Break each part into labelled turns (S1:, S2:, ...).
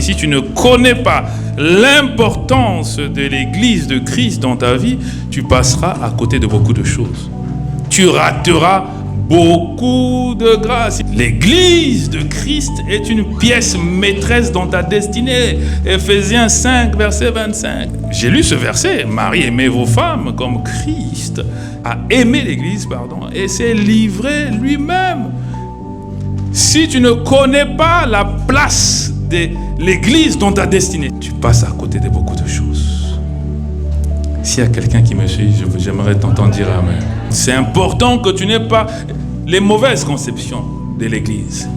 S1: si tu ne connais pas l'importance de l'Église de Christ dans ta vie, tu passeras à côté de beaucoup de choses. Tu rateras beaucoup de grâce. L'Église de Christ est une pièce maîtresse dans ta destinée. Éphésiens 5, verset 25. J'ai lu ce verset. Marie, aimez vos femmes comme Christ a aimé l'Église, et s'est livré lui-même. Si tu ne connais pas la place de l'Église dans ta destinée, tu passes à côté de beaucoup de choses. S'il y a quelqu'un qui me suit, j'aimerais t'entendre dire Amen. C'est important que tu n'aies pas les mauvaises conceptions de l'Église.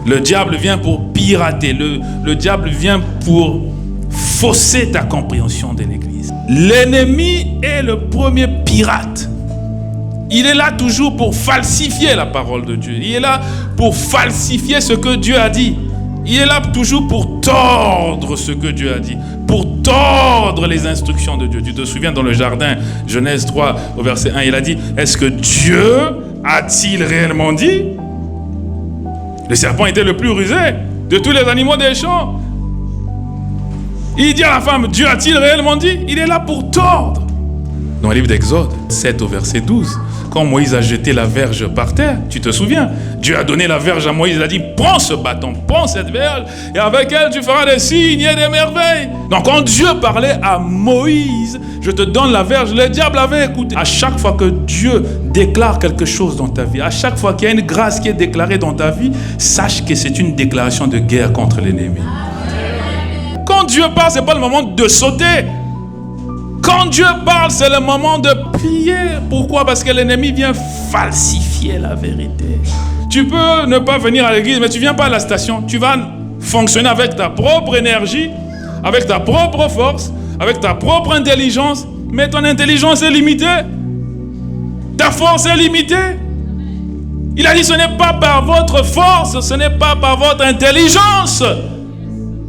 S1: Le diable vient pour pirater, le diable vient pour fausser ta compréhension de l'Église. L'ennemi est le premier pirate. Il est là toujours pour falsifier la parole de Dieu. Il est là pour falsifier ce que Dieu a dit. Il est là toujours pour tordre ce que Dieu a dit, pour tordre les instructions de Dieu. Tu te souviens dans le jardin, Genèse 3, au verset 1, il a dit, est-ce que Dieu a-t-il réellement dit? Le serpent était le plus rusé de tous les animaux des champs. Il dit à la femme, Dieu a-t-il réellement dit? Il est là pour tordre. Dans le livre d'Exode 7 au verset 12, quand Moïse a jeté la verge par terre, tu te souviens, Dieu a donné la verge à Moïse, il a dit, prends ce bâton, prends cette verge, et avec elle tu feras des signes et des merveilles. Donc quand Dieu parlait à Moïse, je te donne la verge, le diable avait écouté. À chaque fois que Dieu déclare quelque chose dans ta vie, à chaque fois qu'il y a une grâce qui est déclarée dans ta vie, sache que c'est une déclaration de guerre contre l'ennemi. Quand Dieu parle, ce n'est pas le moment de sauter. Quand Dieu parle, c'est le moment de prier. Pourquoi? Parce que l'ennemi vient falsifier la vérité. Tu peux ne pas venir à l'église, mais tu ne viens pas à la station. Tu vas fonctionner avec ta propre énergie, avec ta propre force, avec ta propre intelligence. Mais ton intelligence est limitée. Ta force est limitée. Il a dit, ce n'est pas par votre force, ce n'est pas par votre intelligence,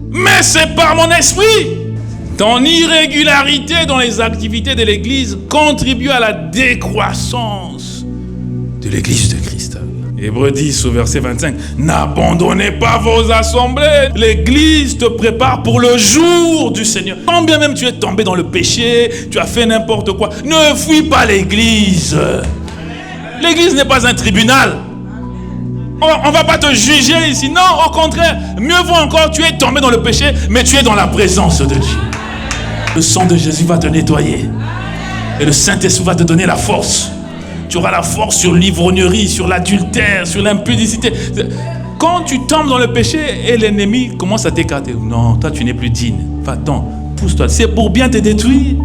S1: mais c'est par mon esprit. Ton irrégularité dans les activités de l'Église contribue à la décroissance de l'Église de Christ. Hébreux 10 au verset 25. N'abandonnez pas vos assemblées. L'Église te prépare pour le jour du Seigneur. Quand bien même tu es tombé dans le péché, tu as fait n'importe quoi, ne fuis pas l'Église. L'Église n'est pas un tribunal. On ne va pas te juger ici. Non, au contraire, mieux vaut encore, tu es tombé dans le péché, mais tu es dans la présence de Dieu. Le sang de Jésus va te nettoyer. Et le Saint-Esprit va te donner la force. Tu auras la force sur l'ivrognerie, sur l'adultère, sur l'impudicité. Quand tu tombes dans le péché et l'ennemi commence à t'écarter. Non, toi tu n'es plus digne. Va-t'en, pousse-toi. C'est pour bien te détruire.